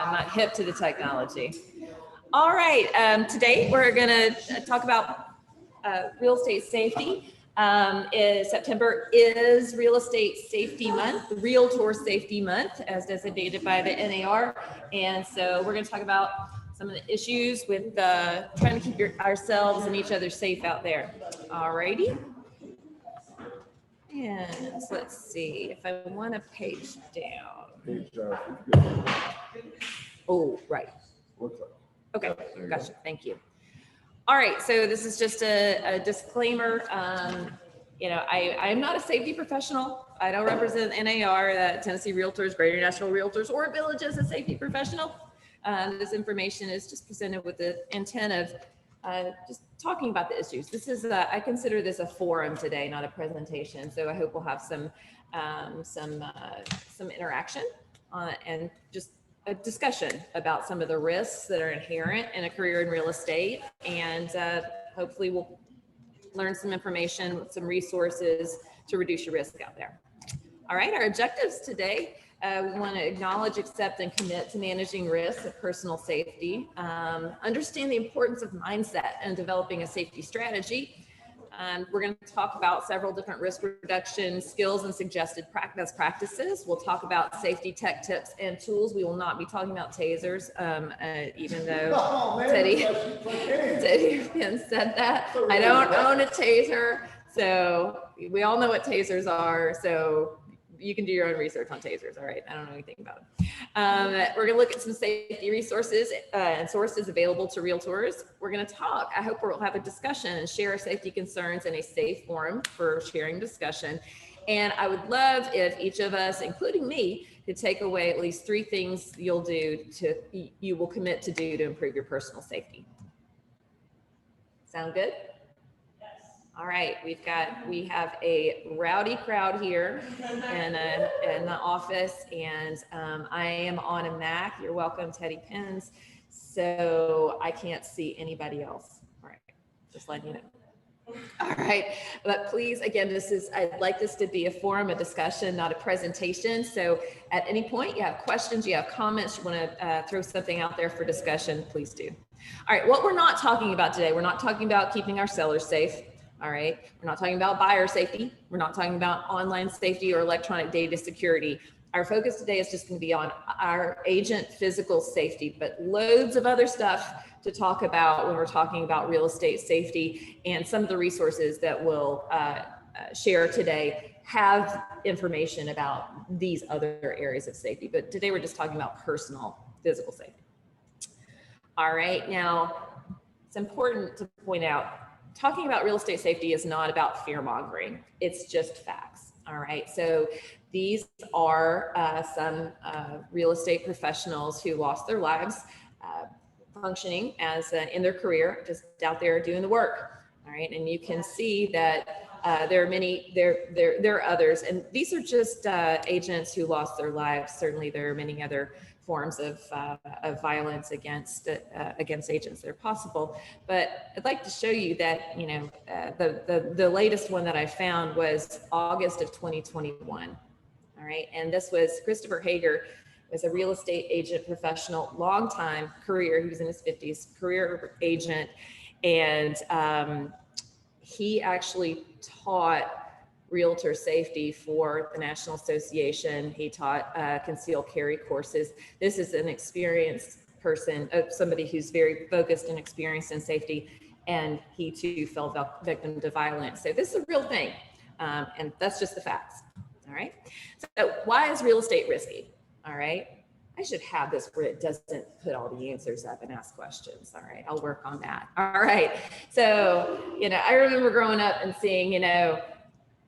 I'm not hip to the technology. All right, today we're gonna talk about real estate safety. September is Real Estate Safety Month, the Realtor Safety Month, as designated by the NAR. And so we're going to talk about some of the issues with trying to keep ourselves and each other safe out there. All righty. And so let's see if I want to page down. Oh, right. Okay, gotcha. Thank you. All right, so this is just a disclaimer. I'm not a safety professional. I don't represent NAR, Tennessee Realtors, Greater National Realtors, or Village as a safety professional. This information is just presented with the intent of just talking about the issues. This is, I consider this a forum today, not a presentation. So I hope we'll have some interaction and just a discussion about some of the risks that are inherent in a career in real estate, and hopefully we'll learn some information, some resources to reduce your risk out there. All right, our objectives today, we want to acknowledge, accept, and commit to managing risks of personal safety, understand the importance of mindset and developing a safety strategy. We're going to talk about several different risk reduction skills and suggested best practices. We'll talk about safety tech tips and tools. We will not be talking about tasers, even though Teddy said that. I don't own a taser, so we all know what tasers are. So you can do your own research on tasers. All right, I don't know anything about it. We're going to look at some safety resources and sources available to realtors. We're going to talk. I hope we'll have a discussion and share our safety concerns in a safe forum for sharing discussion. And I would love if each of us, including me, could take away at least 3 things you will commit to do to improve your personal safety. Sound good? All right, we have a rowdy crowd here in the office, and I am on a Mac. You're welcome, Teddy Pins. So I can't see anybody else. All right, just letting you know. All right, but please, again, I'd like this to be a forum, a discussion, not a presentation. So at any point you have questions, you have comments, you want to throw something out there for discussion, please do. All right, what we're not talking about today, we're not talking about keeping our sellers safe. All right, we're not talking about buyer safety. We're not talking about online safety or electronic data security. Our focus today is just going to be on our agent physical safety, but loads of other stuff to talk about when we're talking about real estate safety, and some of the resources that we'll share today have information about these other areas of safety. But today we're just talking about personal physical safety. All right, now it's important to point out, talking about real estate safety is not about fear mongering. It's just facts. All right. So these are some real estate professionals who lost their lives functioning as in their career, just out there doing the work. All right. And you can see that there are others, and these are just agents who lost their lives. Certainly there are many other forms of violence against agents that are possible. But I'd like to show you that, the latest one that I found was August of 2021. All right, and this was Christopher Hager, was a real estate agent professional, long time career. He was in his 50s, career agent, and he actually taught realtor safety for the National Association. He taught concealed carry courses. This is an experienced person, somebody who's very focused and experienced in safety, and he too fell victim to violence. So this is a real thing, and that's just the facts. All right. So why is real estate risky? All right. I should have this where it doesn't put all the answers up and ask questions. All right, I'll work on that. All right. So, I remember growing up and seeing,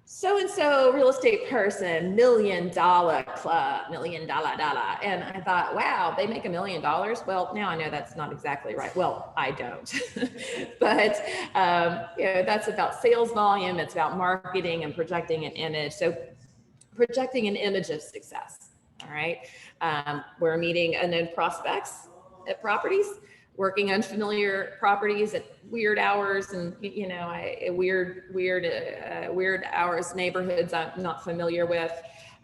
so-and-so real estate person, $1 million club, $1 million. And I thought, wow, they make $1 million. Well, now I know that's not exactly right. Well, I don't, but that's about sales volume. It's about marketing and projecting an image. So projecting an image of success. All right. We're meeting unknown prospects at properties, working unfamiliar properties at weird hours and, weird hours, neighborhoods I'm not familiar with.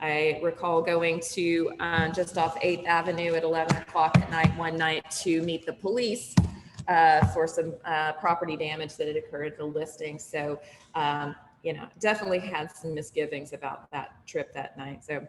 I recall going to just off 8th Avenue at 11 o'clock at night one night to meet the police for some property damage that had occurred at the listing. So, you know, definitely had some misgivings about that trip that night. So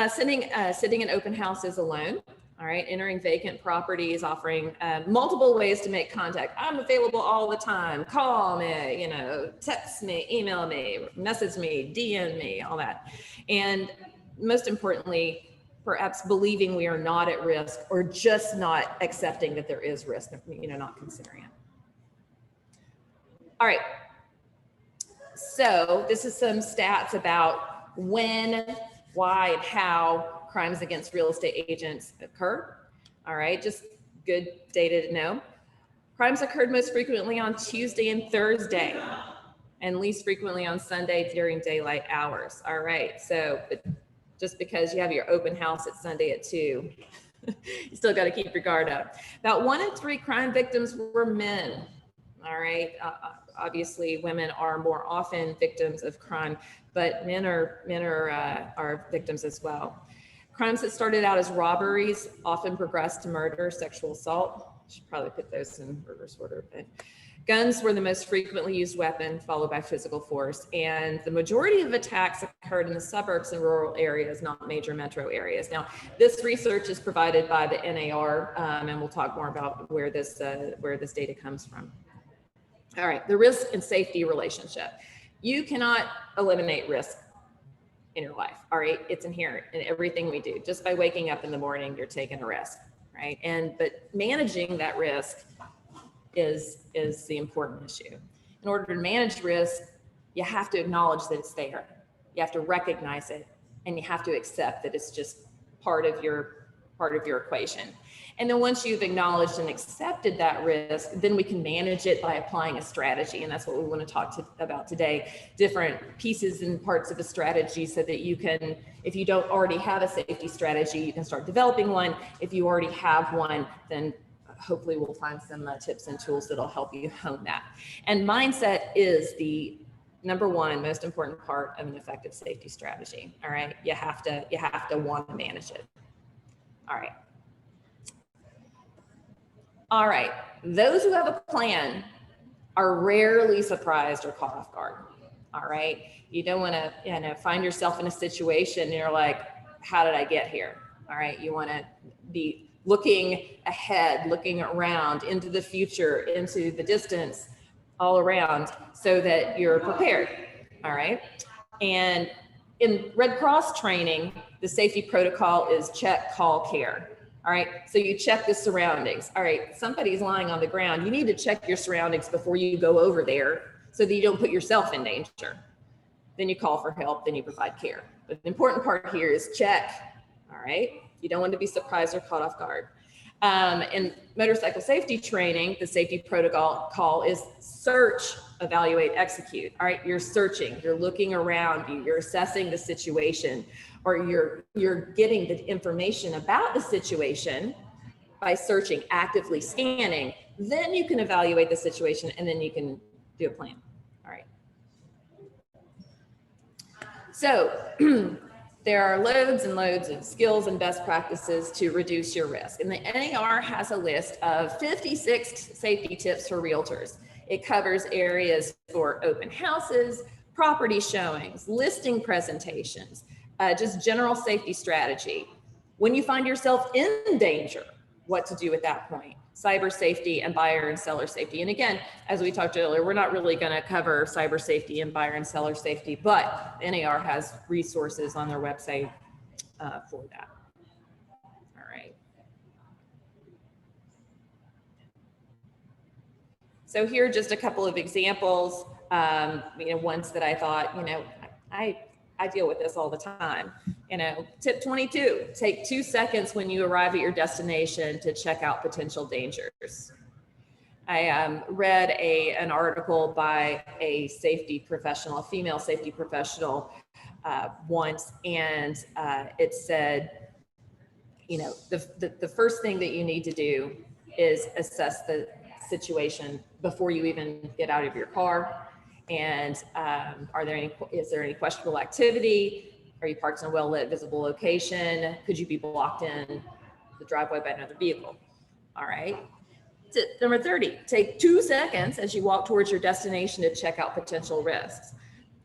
sitting in open houses alone. All right, entering vacant properties, offering multiple ways to make contact. I'm available all the time. Call me, you know, text me, email me, message me, DM me, all that. And most importantly, perhaps believing we are not at risk or just not accepting that there is risk, you know, not considering it. All right. So this is some stats about when, why, and how crimes against real estate agents occur. All right, just good data to know. Crimes occurred most frequently on Tuesday and Thursday, and least frequently on Sunday during daylight hours. All right, so just because you have your open house at Sunday at 2, you still got to keep your guard up. About 1 in 3 crime victims were men. All right, obviously women are more often victims of crime, but men are victims as well. Crimes that started out as robberies often progressed to murder, sexual assault. Should probably put those in reverse order. But guns were the most frequently used weapon, followed by physical force. And the majority of attacks occurred in the suburbs and rural areas, not major metro areas. Now, this research is provided by the NAR, and we'll talk more about where this data comes from. All right, the risk and safety relationship. You cannot eliminate risk in your life. All right, it's inherent in everything we do. Just by waking up in the morning, you're taking a risk, right? But managing that risk is the important issue. In order to manage risk, you have to acknowledge that it's there. You have to recognize it, and you have to accept that it's just part of your equation. And then once you've acknowledged and accepted that risk, then we can manage it by applying a strategy. And that's what we want to talk about today, different pieces and parts of a strategy so that you can, if you don't already have a safety strategy, you can start developing one. If you already have one, then hopefully we'll find some tips and tools that'll help you hone that. And mindset is the number one most important part of an effective safety strategy. All right, you have to want to manage it. All right, those who have a plan are rarely surprised or caught off guard. All right, you don't want to find yourself in a situation and you're like, how did I get here? All right, you want to be looking ahead, looking around into the future, into the distance, all around, so that you're prepared. All right, and in Red Cross training, the safety protocol is check, call, care. All right, so you check the surroundings. All right, somebody's lying on the ground. You need to check your surroundings before you go over there so that you don't put yourself in danger. Then you call for help, then you provide care. But the important part here is check. All right, you don't want to be surprised or caught off guard. In motorcycle safety training, the safety protocol is search, evaluate, execute. All right, you're searching, you're looking around you, you're assessing the situation, or you're getting the information about the situation by searching, actively scanning. Then you can evaluate the situation, and then you can do a plan. All right. So there are loads and loads of skills and best practices to reduce your risk. And the NAR has a list of 56 safety tips for realtors. It covers areas for open houses, property showings, listing presentations, just general safety strategy. When you find yourself in danger, what to do at that point, cyber safety and buyer and seller safety. And again, as we talked earlier, we're not really going to cover cyber safety and buyer and seller safety, but NAR has resources on their website for that. All right. So here are just a couple of examples, ones that I thought, I deal with this all the time. Tip 22, take 2 seconds when you arrive at your destination to check out potential dangers. I read an article by a safety professional, a female safety professional once, and it said, the first thing that you need to do is assess the situation before you even get out of your car. And is there any questionable activity? Are you parked in a well-lit, visible location? Could you be blocked in the driveway by another vehicle? All right. Tip number 30, take 2 seconds as you walk towards your destination to check out potential risks.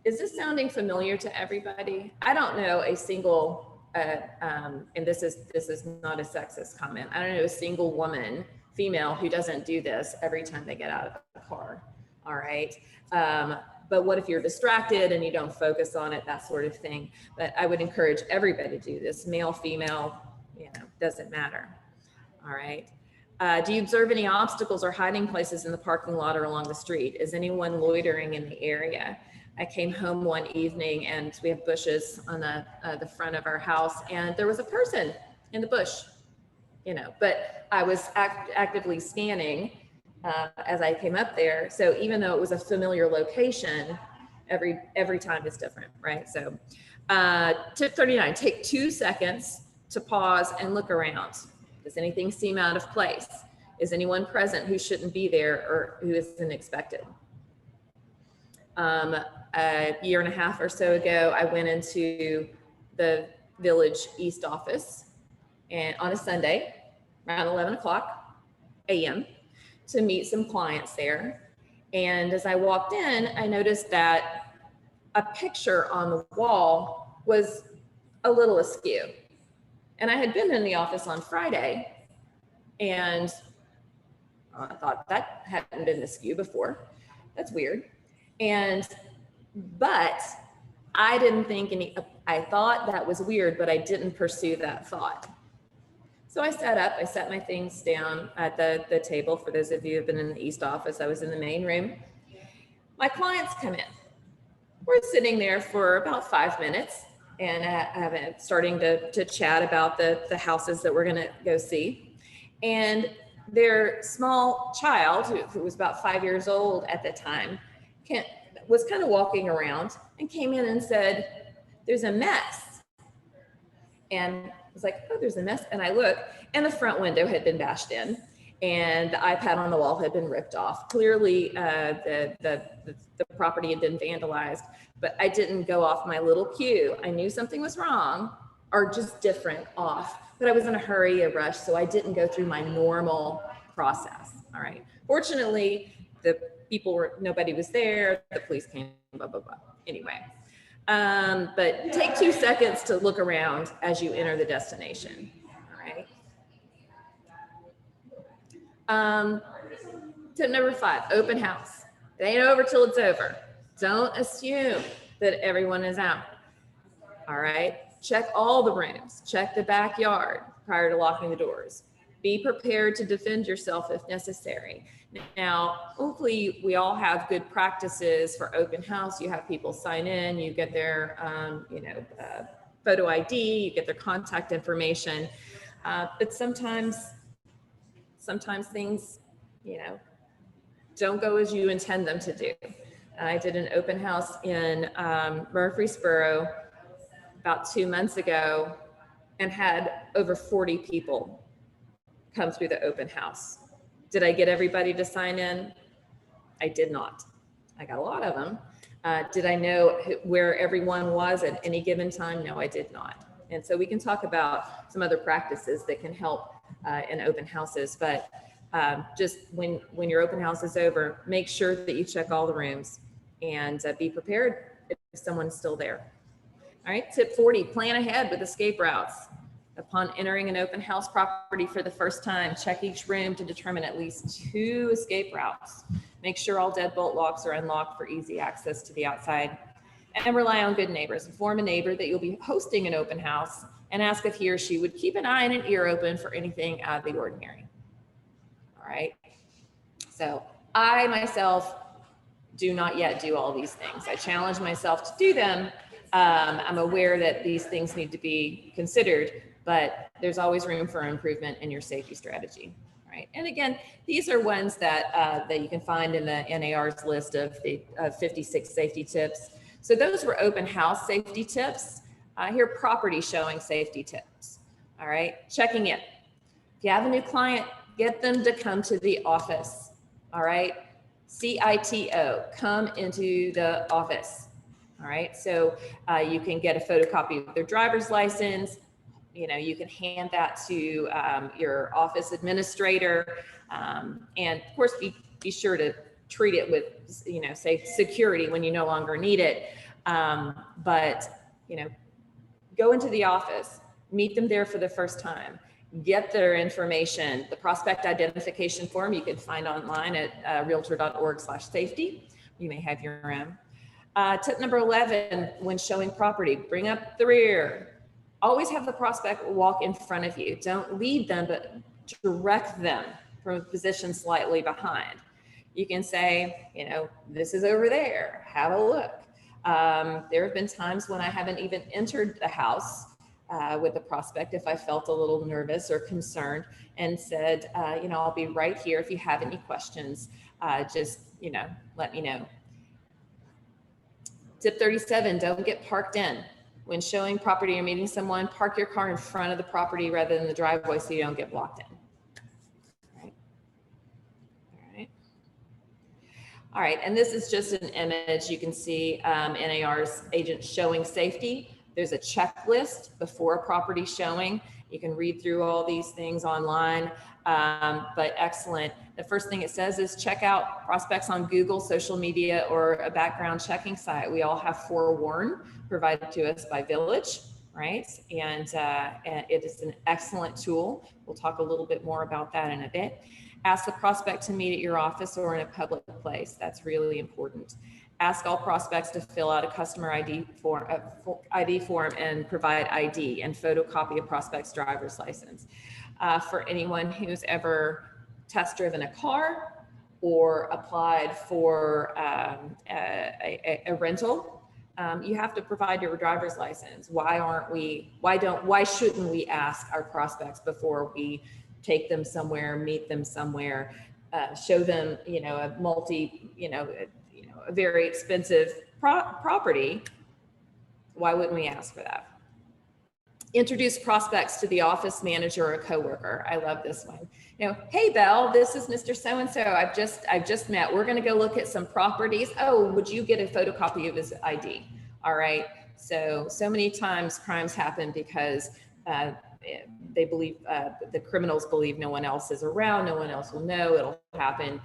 Is this sounding familiar to everybody? I don't know a single, and this is not a sexist comment. I don't know a single woman, female, who doesn't do this every time they get out of the car. All right. But what if you're distracted and you don't focus on it, that sort of thing. But I would encourage everybody to do this, male, female, doesn't matter. All right. Do you observe any obstacles or hiding places in the parking lot or along the street? Is anyone loitering in the area? I came home one evening and we have bushes on the front of our house, and there was a person in the bush, but I was actively scanning as I came up there. So even though it was a familiar location, every time is different, right? So tip 39, take 2 seconds to pause and look around. Does anything seem out of place? Is anyone present who shouldn't be there or who isn't expected? A year and a half or so ago, I went into the Village East office and on a Sunday around 11 o'clock a.m. to meet some clients there. And as I walked in, I noticed that a picture on the wall was a little askew. And I had been in the office on Friday, and I thought that hadn't been askew before. That's weird. But I didn't think I thought that was weird, but I didn't pursue that thought. So I set my things down at the table. For those of you who have been in the East office, I was in the main room. My clients come in. We're sitting there for about 5 minutes and starting to chat about the houses that we're gonna go see. And their small child, who was about 5 years old at the time, was kind of walking around and came in and said, "There's a mess." And I was like, "Oh, there's a mess." And I looked, and the front window had been bashed in, and the iPad on the wall had been ripped off. Clearly, the property had been vandalized, but I didn't go off my little cue. I knew something was wrong or just different off, but I was in a hurry, a rush, so I didn't go through my normal process. All right. Fortunately, nobody was there. The police came, blah, blah, blah. Anyway, but take 2 seconds to look around as you enter the destination. All right. Tip number 5, open house. It ain't over till it's over. Don't assume that everyone is out. All right. Check all the rooms. Check the backyard prior to locking the doors. Be prepared to defend yourself if necessary. Now, hopefully we all have good practices for open house. You have people sign in, you get their, photo ID, you get their contact information. But sometimes things, don't go as you intend them to do. I did an open house in Murfreesboro about 2 months ago and had over 40 people come through the open house. Did I get everybody to sign in? I did not. I got a lot of them. Did I know where everyone was at any given time? No, I did not. And so we can talk about some other practices that can help in open houses, but just when your open house is over, make sure that you check all the rooms and be prepared if someone's still there. All right, tip 40, plan ahead with escape routes. Upon entering an open house property for the first time, check each room to determine at least 2 escape routes. Make sure all deadbolt locks are unlocked for easy access to the outside. And rely on good neighbors. Inform a neighbor that you'll be hosting an open house and ask if he or she would keep an eye and an ear open for anything out of the ordinary. All right. So I myself do not yet do all these things. I challenge myself to do them. I'm aware that these things need to be considered, but there's always room for improvement in your safety strategy. Right. And again, these are ones that you can find in the NAR's list of the 56 safety tips. So those were open house safety tips. Here are property showing safety tips. All right, checking in. If you have a new client, get them to come to the office. All right, CITO, come into the office. All right, so you can get a photocopy of their driver's license. You know, you can hand that to your office administrator, and of course, be sure to treat it with, you know, say security when you no longer need it. But you know, go into the office, meet them there for the first time, get their information. The prospect identification form you can find online at realtor.org/safety. You may have your own. Tip number 11, when showing property, bring up the rear. Always have the prospect walk in front of you. Don't lead them, but direct them from a position slightly behind. You can say, you know, this is over there, have a look. There have been times when I haven't even entered the house with the prospect if I felt a little nervous or concerned, and said, you know, I'll be right here. If you have any questions, just, you know, let me know. Tip 37, don't get parked in. When showing property or meeting someone, park your car in front of the property rather than the driveway so you don't get blocked in. All right, and this is just an image. You can see NAR's agent showing safety. There's a checklist before a property showing. You can read through all these things online, but excellent. The first thing it says is check out prospects on Google, social media, or a background checking site. We all have Forewarn provided to us by Village, right? And it is an excellent tool. We'll talk a little bit more about that in a bit. Ask the prospect to meet at your office or in a public place. That's really important. Ask all prospects to fill out a customer ID form and provide ID and photocopy a prospect's driver's license. For anyone who's ever test driven a car or applied for a rental, you have to provide your driver's license. Why shouldn't we ask our prospects before we take them somewhere, meet them somewhere, show them, you know, a very expensive property? Why wouldn't we ask for that? Introduce prospects to the office manager or a coworker. I love this one. You know, hey Belle, this is Mr. So-and-so. I've just met. We're going to go look at some properties. Oh, would you get a photocopy of his ID? All right. So many times crimes happen because they believe, the criminals believe no one else is around, no one else will know. It'll happen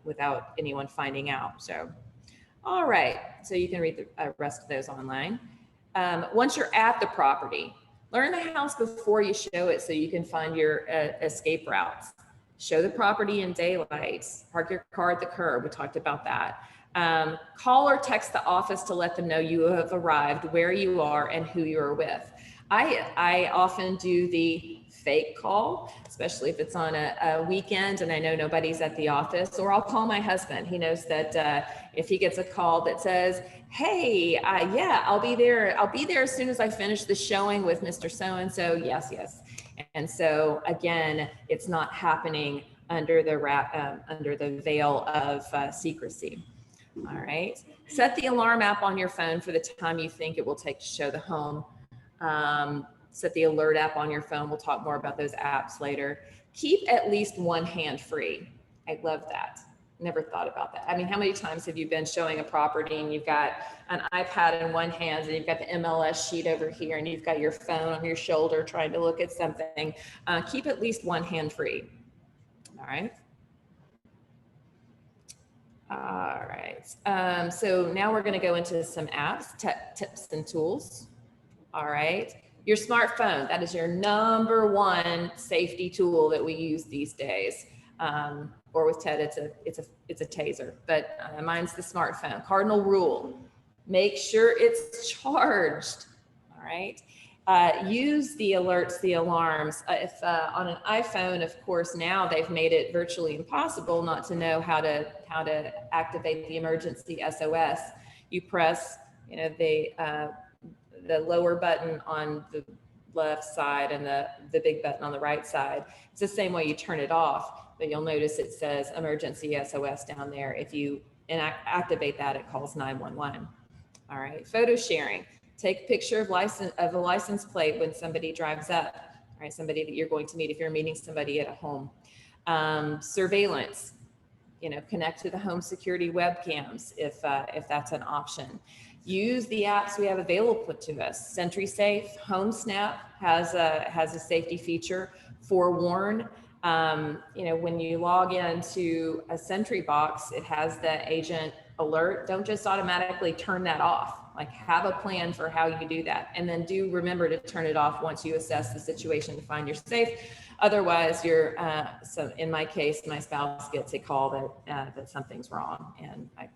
without anyone finding out. So, all right. So you can read the rest of those online. Once you're at the property, learn the house before you show it so you can find your escape routes. Show the property in daylight. Park your car at the curb. We talked about that. Call or text the office to let them know you have arrived, where you are, and who you are with. I often do the fake call, especially if it's on a weekend and I know nobody's at the office, or I'll call my husband. He knows that if he gets a call that says, hey, yeah, I'll be there as soon as I finish the showing with Mr. So-and-so. Yes. And so again, it's not happening under the veil of secrecy. All right. Set the alarm app on your phone for the time you think it will take to show the home. Set the alert app on your phone. We'll talk more about those apps later. Keep at least one hand free. I love that. Never thought about that. I mean, how many times have you been showing a property and you've got an iPad in one hand and you've got the MLS sheet over here and you've got your phone on your shoulder trying to look at something? Keep at least one hand free. All right. All right. So now we're going to go into some apps, tips and tools. All right. Your smartphone, that is your number one safety tool that we use these days. Or with Ted, it's a taser, but mine's the smartphone. Cardinal rule, make sure it's charged. All right. Use the alerts, the alarms. If on an iPhone, of course, now they've made it virtually impossible not to know how to activate the emergency SOS. You press, you know, the lower button on the left side and the big button on the right side. It's the same way you turn it off, but you'll notice it says emergency SOS down there. If you activate that, it calls 911. All right, photo sharing. Take a picture of a license plate when somebody drives up, right? Somebody that you're going to meet if you're meeting somebody at a home. Surveillance, you know, connect to the home security webcams if that's an option. use the apps we have available to us. SentrySafe, HomeSnap has a safety feature. Forewarn, when you log into a Sentry box, it has the agent alert. Don't just automatically turn that off. Like, have a plan for how you do that. And then do remember to turn it off once you assess the situation to find you're safe. Otherwise, so in my case, my spouse gets a call that something's wrong, and I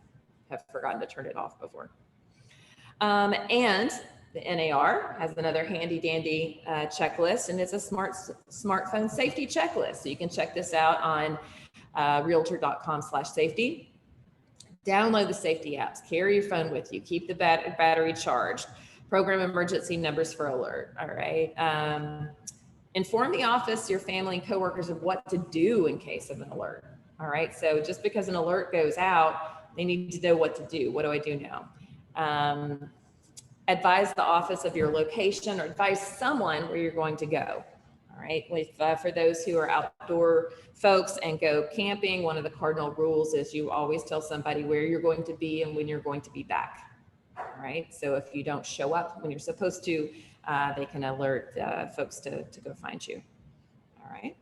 have forgotten to turn it off before. And the NAR has another handy dandy checklist, and it's a smartphone safety checklist. So you can check this out on realtor.com/safety. Download the safety apps, carry your phone with you, keep the battery charged, program emergency numbers for alert. All right. Inform the office, your family, and coworkers of what to do in case of an alert. All right. So just because an alert goes out, they need to know what to do. What do I do now? Advise the office of your location, or advise someone where you're going to go. All right. For those who are outdoor folks and go camping, one of the cardinal rules is you always tell somebody where you're going to be and when you're going to be back. All right. So if you don't show up when you're supposed to, they can alert folks to go find you. All right.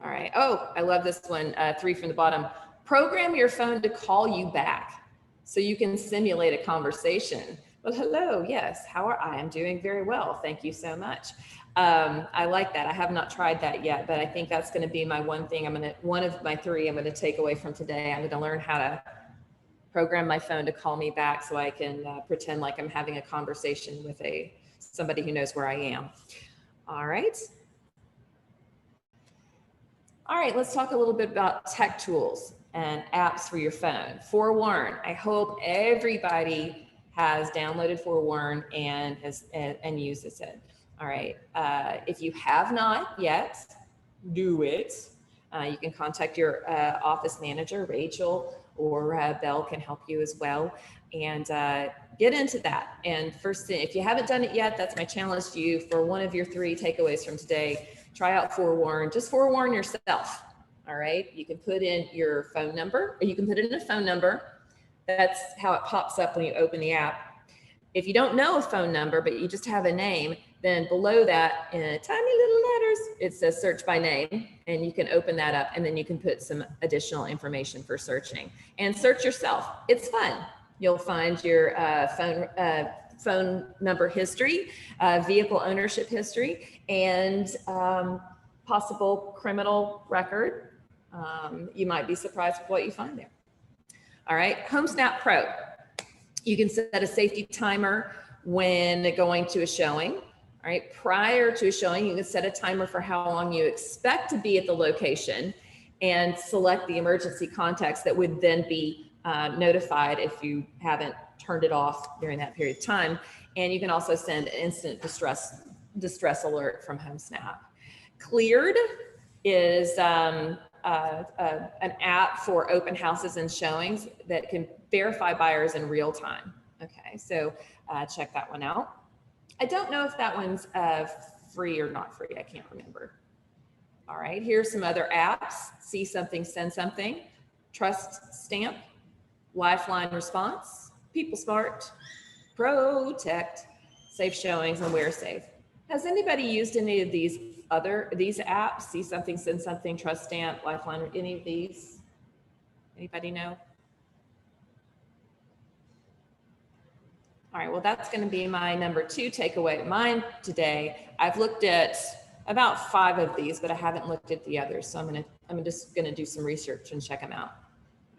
All right. Oh, I love this one. 3 from the bottom. Program your phone to call you back so you can simulate a conversation. Well, hello. Yes. How are I? I'm doing very well. Thank you so much. I like that. I have not tried that yet, but I think that's going to be my one thing. One of my 3 I'm going to take away from today. I'm going to learn how to program my phone to call me back so I can pretend like I'm having a conversation with somebody who knows where I am. All right. All right, let's talk a little bit about tech tools and apps for your phone. Forewarn, I hope everybody has downloaded Forewarn and uses it. All right, if you have not yet, do it. You can contact your office manager, Rachel, or Belle can help you as well, and get into that. And first thing, if you haven't done it yet, that's my challenge to you for one of your 3 takeaways from today. Try out Forewarn. Just forewarn yourself. All right. You can put in your phone number, or you can put in a phone number. That's how it pops up when you open the app. If you don't know a phone number, but you just have a name, then below that in tiny little letters, it says search by name, and you can open that up, and then you can put some additional information for searching and search yourself. It's fun. You'll find your phone number history, vehicle ownership history, and possible criminal record. You might be surprised with what you find there. All right, HomeSnap Pro. You can set a safety timer when going to a showing. All right, prior to a showing, you can set a timer for how long you expect to be at the location and select the emergency contacts that would then be notified if you haven't turned it off during that period of time. And you can also send an instant distress alert from HomeSnap. Cleared is an app for open houses and showings that can verify buyers in real time. Okay, so check that one out. I don't know if that one's free or not free. I can't remember. All right, here's some other apps. See something, send something. Trust Stamp, Lifeline Response, People Smart, Protect, Safe Showings, and Wear Safe. Has anybody used any of these apps? See something, send something, Trust Stamp, Lifeline, any of these? Anybody know? All right, well, that's going to be my number 2 takeaway of mine today. I've looked at about 5 of these, but I haven't looked at the others. So I'm just going to do some research and check them out.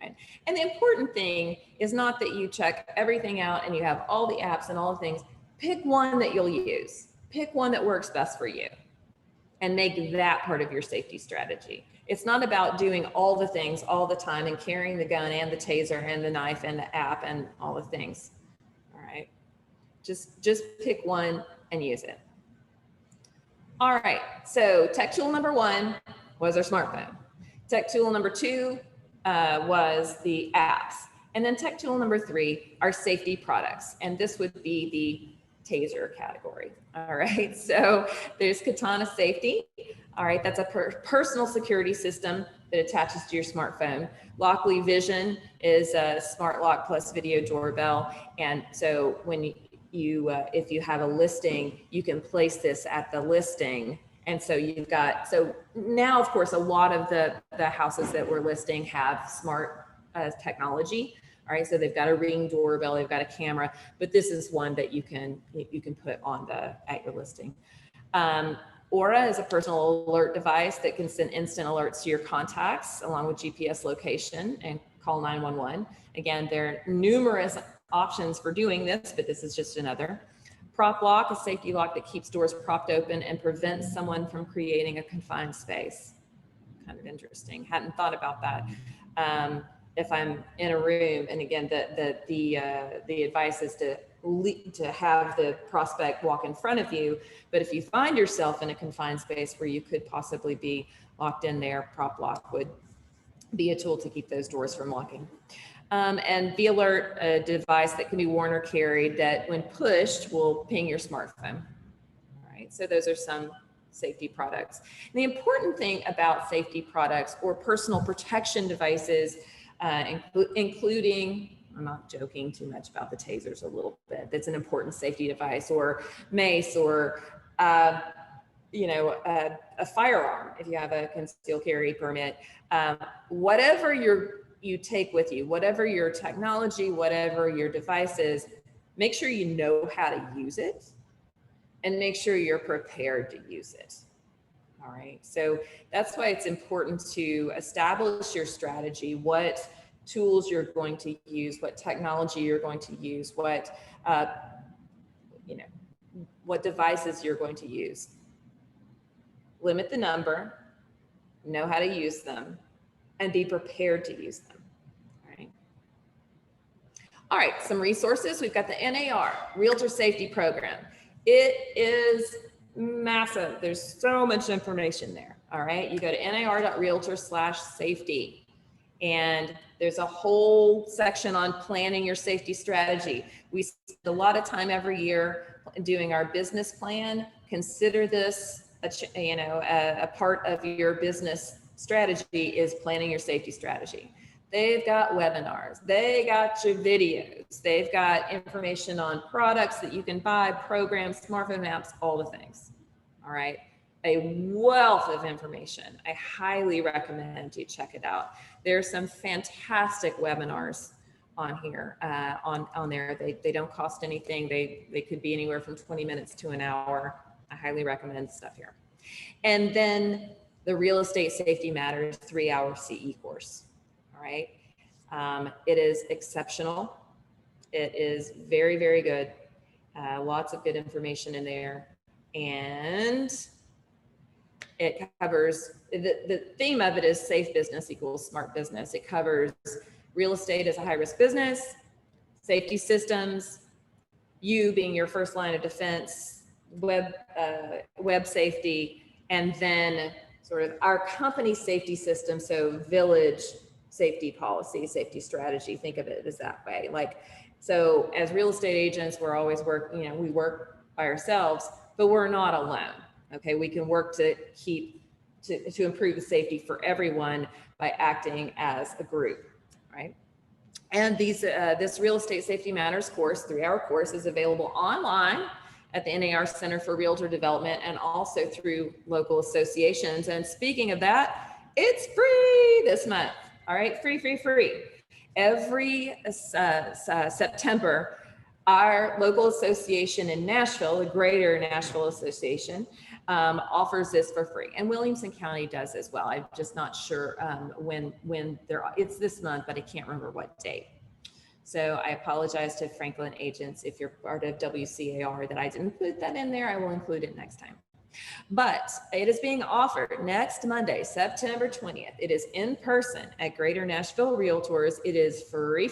Right? And the important thing is not that you check everything out and you have all the apps and all the things. Pick one that you'll use. Pick one that works best for you and make that part of your safety strategy. It's not about doing all the things all the time and carrying the gun and the taser and the knife and the app and all the things. All right. Just pick one and use it. All right. So tech tool number 1 was our smartphone. Tech tool number 2 was the apps. And then tech tool number 3 are safety products. And this would be the taser category. All right. So there's Katana Safety. All right, that's a personal security system that attaches to your smartphone. Lockly Vision is a smart lock plus video doorbell. And so when you if you have a listing, you can place this at the listing. And so you've got, so now of course, a lot of the houses that we're listing have smart technology. All right, so they've got a Ring doorbell, they've got a camera, but this is one that you can put on at your listing. Aura is a personal alert device that can send instant alerts to your contacts along with GPS location and call 911. Again, there are numerous options for doing this, but this is just another. Prop lock, a safety lock that keeps doors propped open and prevents someone from creating a confined space. Kind of interesting. Hadn't thought about that. If I'm in a room, and again, the advice is to have the prospect walk in front of you. But if you find yourself in a confined space where you could possibly be locked in there, prop lock would be a tool to keep those doors from locking. And Be Alert, a device that can be worn or carried that when pushed will ping your smartphone. All right, so those are some safety products. And the important thing about safety products or personal protection devices, including, I'm not joking too much about the tasers a little bit, that's an important safety device, or mace, or a firearm if you have a concealed carry permit, whatever you take with you, whatever your technology, whatever your device is, make sure you know how to use it and make sure you're prepared to use it. All right, so that's why it's important to establish your strategy, what tools you're going to use, what technology you're going to use, what devices you're going to use. Limit the number, know how to use them, and be prepared to use them. All right, some resources. We've got the NAR, Realtor Safety Program. It is massive. There's so much information there. All right, you go to nar.realtor/safety, and there's a whole section on planning your safety strategy. We spend a lot of time every year doing our business plan. Consider this a part of your business strategy is planning your safety strategy. They've got webinars, they got your videos, they've got information on products that you can buy, programs, smartphone apps, all the things. All right, a wealth of information. I highly recommend you check it out. There's some fantastic webinars on here, on there. They don't cost anything. They could be anywhere from 20 minutes to an hour. I highly recommend stuff here. And then the Real Estate Safety Matters 3-hour CE course. All right. It is exceptional. It is very, very good. Lots of good information in there. And it covers, the theme of it is safe business equals smart business. It covers real estate as a high risk business, safety systems, you being your first line of defense, web safety, and then sort of our company safety system. So village safety policy, safety strategy, think of it as that way. Like, so as real estate agents, we're always we work by ourselves, but we're not alone. Okay, we can work to improve the safety for everyone by acting as a group, right? And this Real Estate Safety Matters course, 3-hour course, is available online at the NAR Center for Realtor Development and also through local associations. And speaking of that, it's free this month. All right, free. Every September, our local association in Nashville, the Greater Nashville Association, offers this for free, and Williamson County does as well. I'm just not sure when it's this month, but I can't remember what date. So I apologize to Franklin agents if you're part of WCAR that I didn't put that in there. I will include it next time. But it is being offered next Monday, September 20th. It is in person at Greater Nashville Realtors. It is free.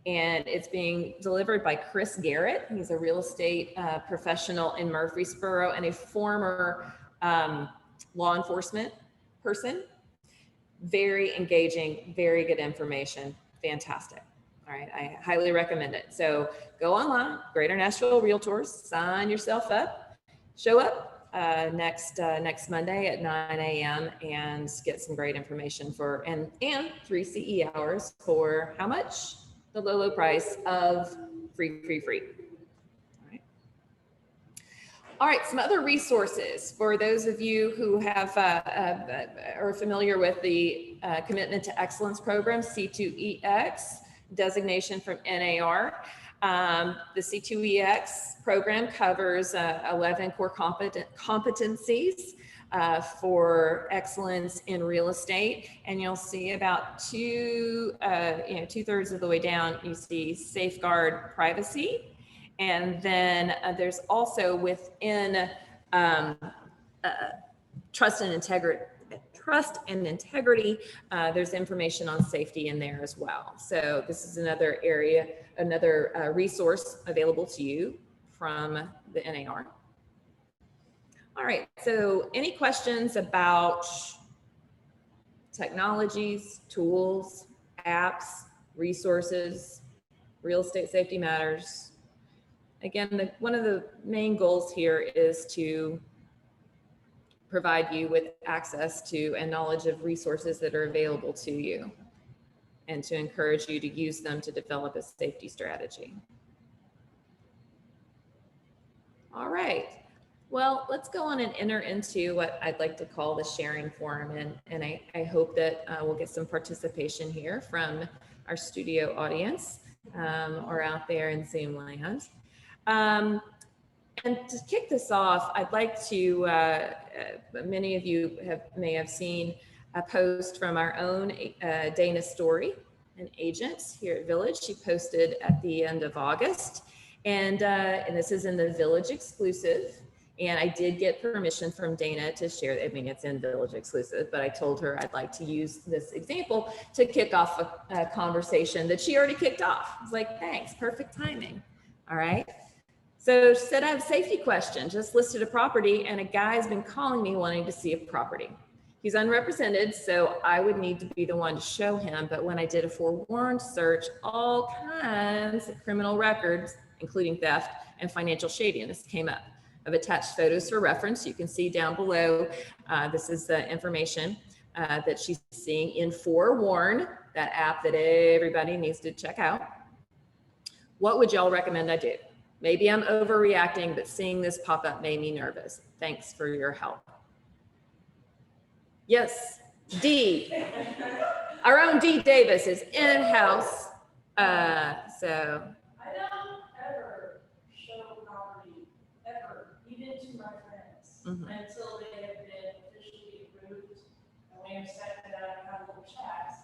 And it's being delivered by Chris Garrett. He's a real estate professional in Murfreesboro and a former law enforcement person. Very engaging, very good information, fantastic. All right, I highly recommend it. So go online, Greater Nashville Realtors, sign yourself up, show up. next Monday at 9 a.m. and get some great information for, and 3 CE hours for how much? The low price of free. All right, some other resources for those of you who have are familiar with the Commitment to Excellence program, C2EX, designation from NAR. The C2EX program covers 11 core competencies for excellence in real estate, and you'll see about two-thirds of the way down, you see safeguard privacy. And then there's also within trust and integrity, there's information on safety in there as well. So this is another area, another resource available to you from the NAR. All right, so any questions about technologies, tools, apps, resources, real estate safety matters? Again, one of the main goals here is to provide you with access to and knowledge of resources that are available to you, and to encourage you to use them to develop a safety strategy. All right, well, let's go on and enter into what I'd like to call the sharing forum, and I hope that we'll get some participation here from our studio audience or out there in Zoom land. And to kick this off, I'd like to, many of you may have seen a post from our own Dana Story, an agent here at Village. She posted at the end of August, and this is in the Village exclusive. And I did get permission from Dana to share, I mean, it's in Village exclusive, but I told her I'd like to use this example to kick off a conversation that she already kicked off. I was like, thanks, perfect timing. All right. So she said, I have a safety question, just listed a property and a guy's been calling me wanting to see a property. He's unrepresented, so I would need to be the one to show him. But when I did a forewarned search, all kinds of criminal records, including theft and financial shadiness, came up. I've attached photos for reference. You can see down below, this is the information that she's seeing in Forewarn, that app that everybody needs to check out. What would y'all recommend I do? Maybe I'm overreacting, but seeing this pop up made me nervous. Thanks for your help. Yes, D. Our own D Davis is in-house. So. I don't ever show property, ever, even to my friends, until they have been officially approved. And we have sat down and have little chats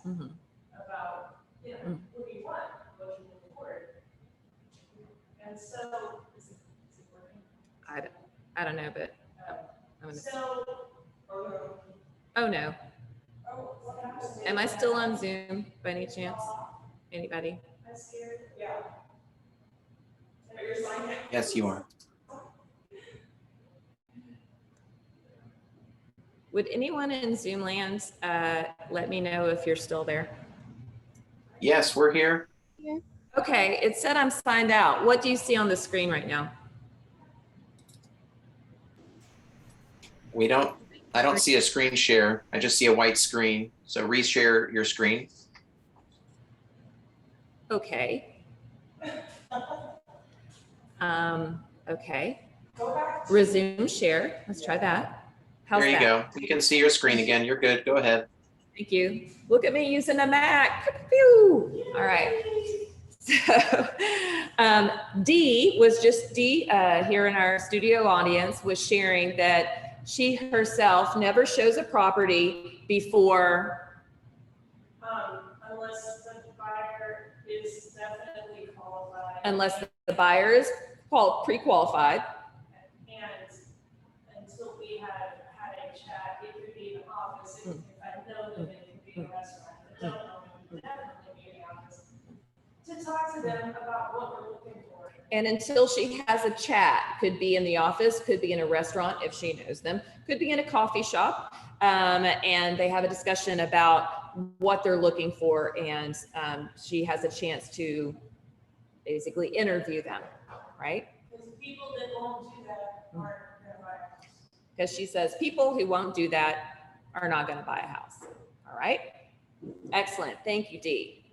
about, what do you want, what you move forward. And so, is it working? I don't know, but I'm gonna. So, oh no. Am I still on Zoom by any chance? Anybody? I'm scared. Yeah. Yes, you are. Would anyone in Zoom land let me know if you're still there? Yes, we're here. Yeah. Okay, it said I'm signed out. What do you see on the screen right now? I don't see a screen share. I just see a white screen. So reshare your screen. Okay. Okay. Resume share. Let's try that. How's there you that? go. You can see your screen again. You're good. Go ahead. Thank you. Look at me using a Mac. Pew. All right. So D here in our studio audience was sharing that she herself never shows a property before. Unless the buyer is definitely qualified. Unless the buyer is pre-qualified. And until we have had a chat, it could be in the office. If I know them, it could be in a restaurant. If I don't know them, it could definitely be in the office. To talk to them about what we're looking for. And until she has a chat, could be in the office, could be in a restaurant if she knows them, could be in a coffee shop, and they have a discussion about what they're looking for, and she has a chance to basically interview them, right? Because people that won't do that aren't going to buy a house. because she says people who won't do that are not going to buy a house. All right. Excellent. Thank you, Dee.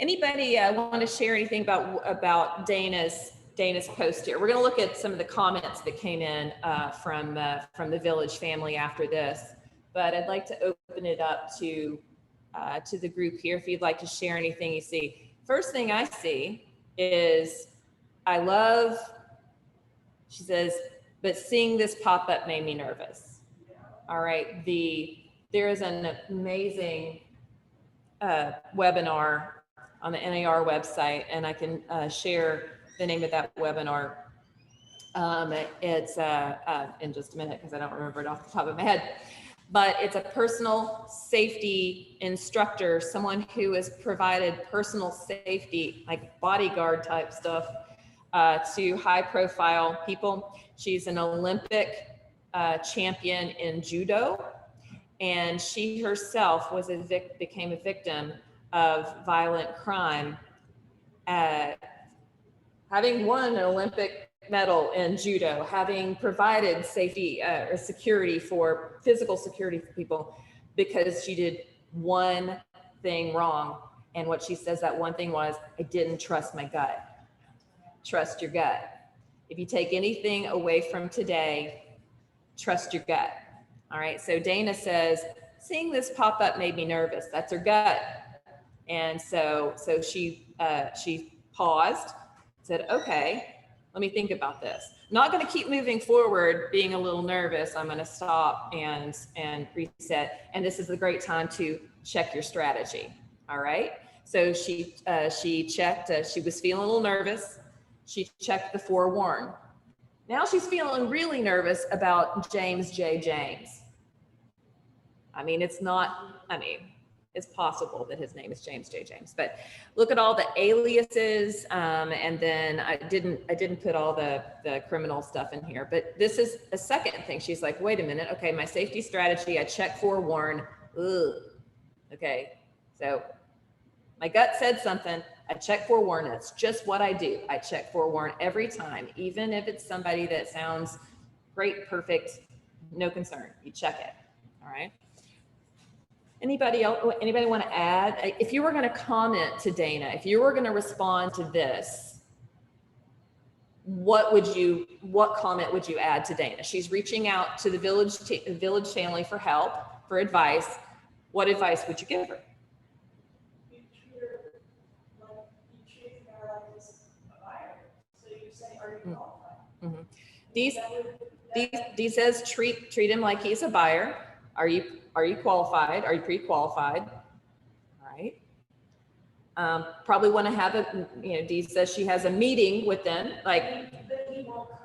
Anybody want to share anything about Dana's post here? We're going to look at some of the comments that came in from the Village family after this, but I'd like to open it up to the group here if you'd like to share anything you see. First thing I see is I love, she says, but seeing this pop up made me nervous. All right, there is an amazing webinar on the NAR website, and I can share the name of that webinar. It's in just a minute because I don't remember it off the top of my head, but it's a personal safety instructor, someone who has provided personal safety, like bodyguard type stuff, to high profile people. She's an Olympic champion in judo, and she herself became a victim of violent crime, having won an Olympic medal in judo, having provided safety or security for physical security for people, because she did one thing wrong. And what she says that one thing was, I didn't trust my gut. Trust your gut. If you take anything away from today, trust your gut. All right. So Dana says, seeing this pop up made me nervous. That's her gut. And so she paused, said, okay, let me think about this. Not going to keep moving forward, being a little nervous. I'm going to stop and reset. And this is a great time to check your strategy. All right. So she checked, she was feeling a little nervous. She checked the forewarn. Now she's feeling really nervous about James J. James. I mean, it's possible that his name is James J. James, but look at all the aliases. And then I didn't put all the criminal stuff in here, but this is a second thing. She's like, wait a minute. Okay. My safety strategy, I check forewarn. Ugh. Okay. So my gut said something. I check forewarn. That's just what I do. I check forewarn every time, even if it's somebody that sounds great, perfect, no concern. You check it. All right. Anybody else? Anybody want to add? If you were going to comment to Dana, if you were going to respond to this, what comment would you add to Dana? She's reaching out to the village family for help, for advice. What advice would you give her? You treat her like you treat her like this a buyer. So you say, are you qualified? Mm-hmm. Dee says treat him like he's a buyer. Are you qualified? Are you pre-qualified? All right. Probably want to have Dee says she has a meeting with them. Like, but he won't come.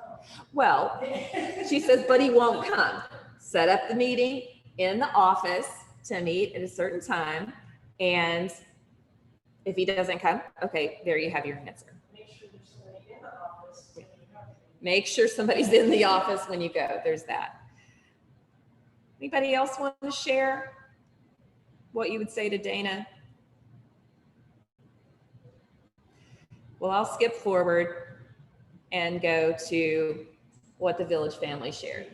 Well, she says, but he won't come. Set up the meeting in the office to meet at a certain time. And if he doesn't come, okay, there you have your answer. Make sure there's somebody in the office when you come. Make sure somebody's in the office when you go. There's that. Anybody else want to share what you would say to Dana? Well, I'll skip forward and go to what the village family shared.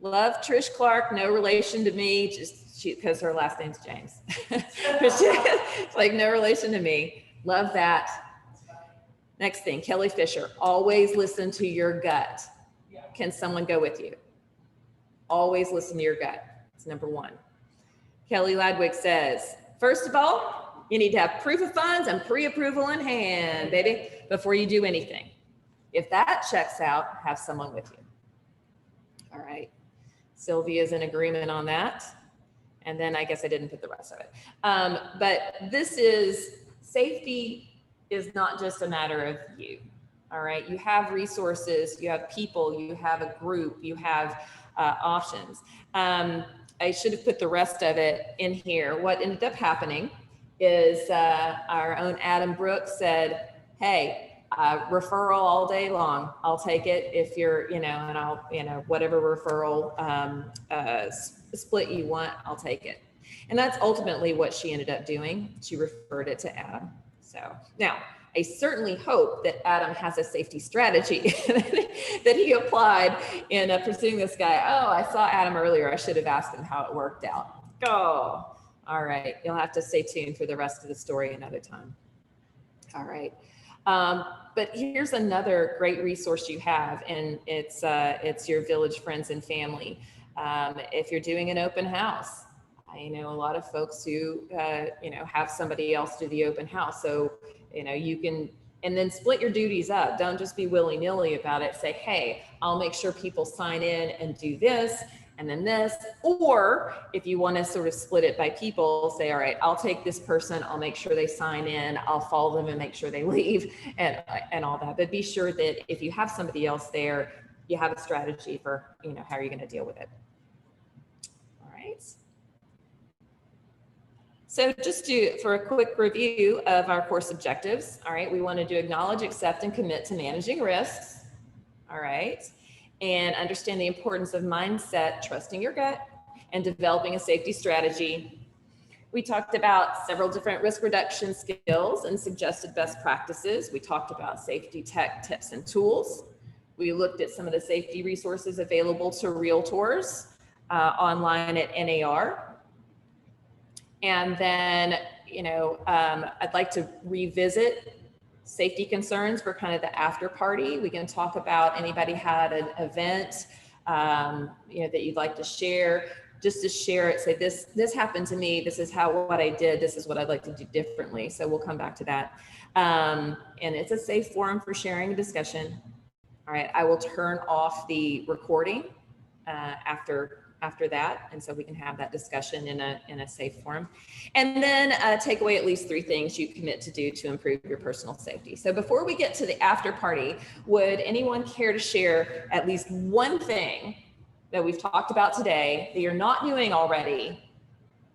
Love Trish Clark, no relation to me, just because her last name's James. It's like no relation to me. Love that. Next thing, Kelly Fisher, always listen to your gut. Can someone go with you? Always listen to your gut. It's number one. Kelly Ladwick says, first of all, you need to have proof of funds and pre-approval in hand, baby, before you do anything. If that checks out, have someone with you. All right. Sylvia's in agreement on that. And then I guess I didn't put the rest of it. But safety is not just a matter of you. All right. You have resources, you have people, you have a group, you have options. I should have put the rest of it in here. What ended up happening is our own Adam Brooks said, hey, referral all day long. I'll take it if you're, and I'll, whatever referral split you want, I'll take it. And that's ultimately what she ended up doing. She referred it to Adam. So now I certainly hope that Adam has a safety strategy that he applied in pursuing this guy. Oh, I saw Adam earlier. I should have asked him how it worked out. Oh, all right. You'll have to stay tuned for the rest of the story another time. All right. But here's another great resource you have, and it's your village friends and family. If you're doing an open house, I know a lot of folks who, have somebody else do the open house. So, you can, and then split your duties up. Don't just be willy-nilly about it. Say, hey, I'll make sure people sign in and do this, and then this. Or if you want to sort of split it by people, say, all right, I'll take this person, I'll make sure they sign in, I'll follow them and make sure they leave, and all that. But be sure that if you have somebody else there, you have a strategy for, how are you going to deal with it. All right. So just for a quick review of our course objectives. All right. We wanted to acknowledge, accept, and commit to managing risks. All right. And understand the importance of mindset, trusting your gut, and developing a safety strategy. We talked about several different risk reduction skills and suggested best practices. We talked about safety tech tips and tools. We looked at some of the safety resources available to Realtors online at NAR. And then, I'd like to revisit safety concerns for kind of the after party. We can talk about anybody had an event, that you'd like to share, just to share it, say this happened to me, this is what I did, this is what I'd like to do differently. So we'll come back to that. And it's a safe forum for sharing and discussion. All right, I will turn off the recording after that, and so we can have that discussion in a safe forum. And then take away at least 3 things you commit to do to improve your personal safety. So before we get to the after party, would anyone care to share at least one thing that we've talked about today that you're not doing already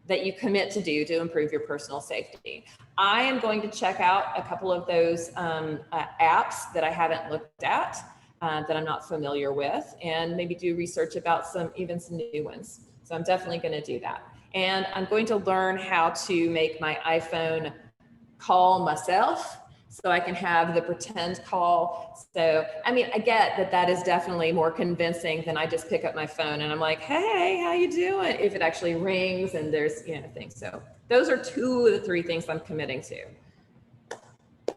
that you commit to do to improve your personal safety? I am going to check out a couple of those apps that I haven't looked at, that I'm not familiar with, and maybe do research about some new ones. So I'm definitely going to do that. And I'm going to learn how to make my iPhone call myself so I can have the pretend call. So, I get that is definitely more convincing than I just pick up my phone and I'm like, hey, how you doing? If it actually rings and there's, things. So those are 2 of the 3 things I'm committing to.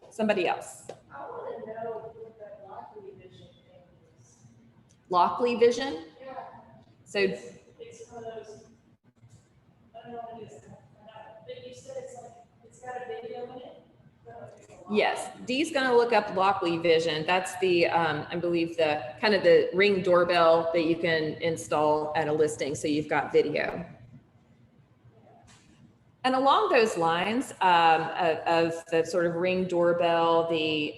Somebody else. I want to know what that Lockley vision thing is. Lockley vision? Yeah. So it's one of those, I don't know what it is, but you said it's got a video in it? yes, Dee's going to look up Lockley Vision. That's the, I believe the kind of the Ring doorbell that you can install at a listing. So you've got video. And along those lines of the sort of Ring doorbell, the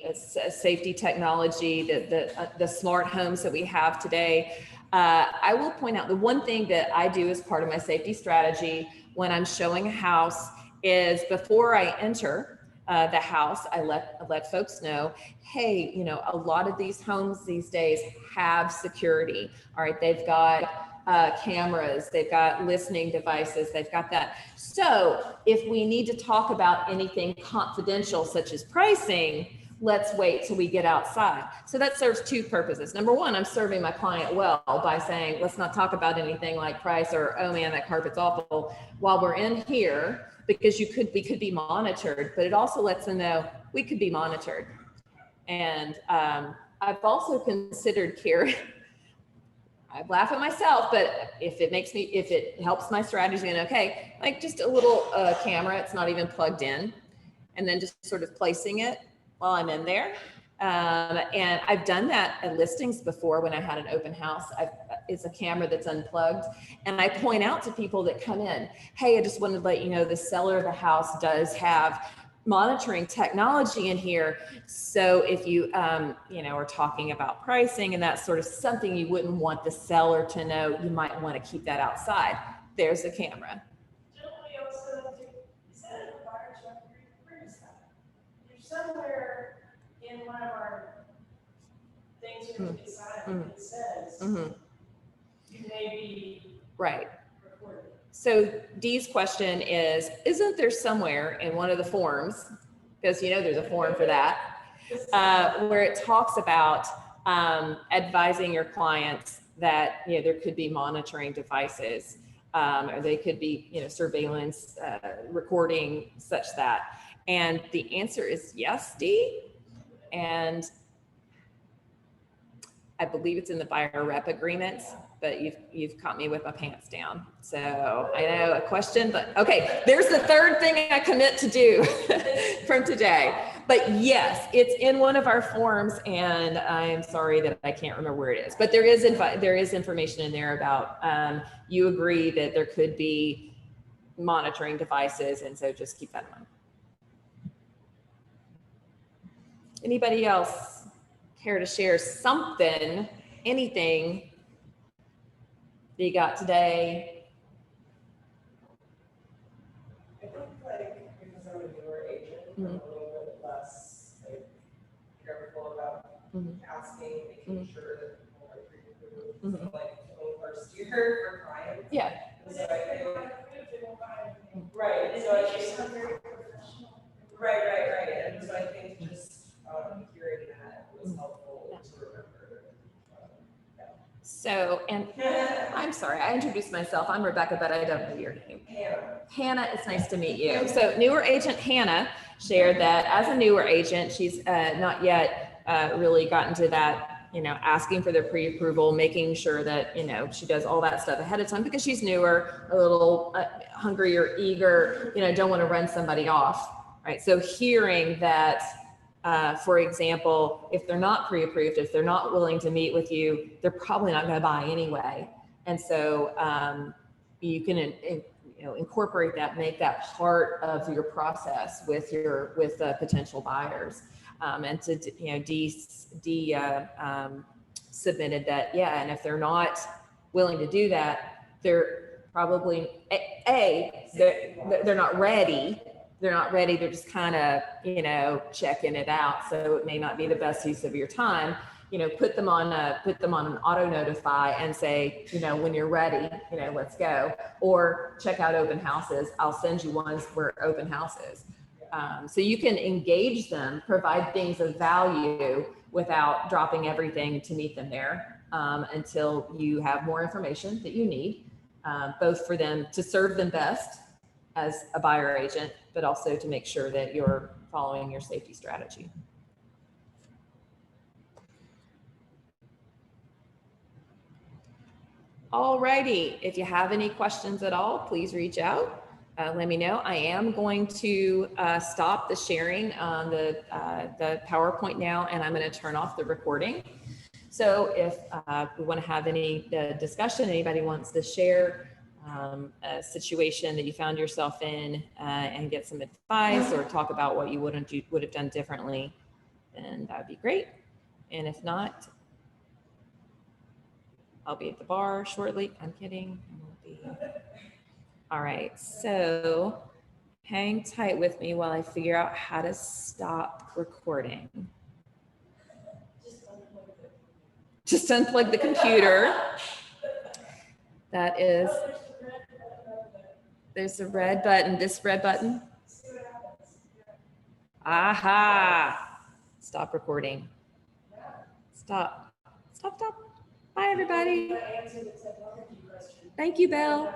safety technology, the smart homes that we have today, I will point out the one thing that I do as part of my safety strategy when I'm showing a house is before I enter the house, I let folks know, hey, a lot of these homes these days have security. All right, they've got cameras, they've got listening devices, they've got that. So if we need to talk about anything confidential, such as pricing, let's wait till we get outside. So that serves 2 purposes. Number 1, I'm serving my client well by saying, let's not talk about anything like price or, oh man, that carpet's awful while we're in here, because we could be monitored, but it also lets them know we could be monitored. And I've also considered carrying, I laugh at myself, but if it helps my strategy, then okay, like just a little camera, it's not even plugged in, and then just sort of placing it while I'm in there. And I've done that at listings before when I had an open house. It's a camera that's unplugged. And I point out to people that come in, hey, I just wanted to let you know the seller of the house does have monitoring technology in here. So if you, are talking about pricing and that's sort of something you wouldn't want the seller to know, you might want to keep that outside. There's the camera. Don't we also do, is that in the fire chapter? Where is that? There's somewhere in one of our things we have to decide what it says. You may be right. recorded. So Dee's question is, isn't there somewhere in one of the forms because there's a form for that, where it talks about advising your clients that there could be monitoring devices, or they could be surveillance recording, such that. And the answer is yes, Dee. And I believe it's in the buyer rep agreements, but you've caught me with my pants down. So I know a question, but okay, there's the third thing I commit to do from today. But yes, it's in one of our forms, and I'm sorry that I can't remember where it is, but there is information in there about you agree that there could be monitoring devices, and so just keep that in mind. Anybody else care to share something, anything that you got today? I think because I'm a newer agent, I'm a little bit less careful about asking, making sure that people are pre-approved. So for first year for clients. Yeah. So I think, right. So I think, right. And so I think just hearing that was helpful to remember. So, and I'm sorry, I introduced myself. I'm Rebecca, but I don't know your name. Hannah, it's nice to meet you. So newer agent Hannah shared that as a newer agent, she's not yet really gotten to that, asking for the pre-approval, making sure that, she does all that stuff ahead of time because she's newer, a little hungry or eager, don't want to run somebody off, right? So hearing that, for example, if they're not pre-approved, if they're not willing to meet with you, they're probably not going to buy anyway. And so you can incorporate that, make that part of your process with potential buyers. And to submitted that, yeah. And if they're not willing to do that, they're probably they're not ready. They're not ready. They're just kind of, checking it out. So it may not be the best use of your time. Put them on an auto notify and say, when you're ready, let's go. Or check out open houses. I'll send you ones where open houses. So you can engage them, provide things of value without dropping everything to meet them there until you have more information that you need, both for them to serve them best as a buyer agent, but also to make sure that you're following your safety strategy. Alrighty, if you have any questions at all, please reach out. Let me know. I am going to stop the sharing on the PowerPoint now, and I'm going to turn off the recording. So if we want to have any discussion, anybody wants to share a situation that you found yourself in and get some advice or talk about what you would have done differently, then that'd be great. And if not, I'll be at the bar shortly. I'm kidding. I won't be. All right, so hang tight with me while I figure out how to stop recording. Just unplug the computer. That is, there's a red button, this red button. Aha, stop recording. Stop. Bye, everybody. Thank you, Belle.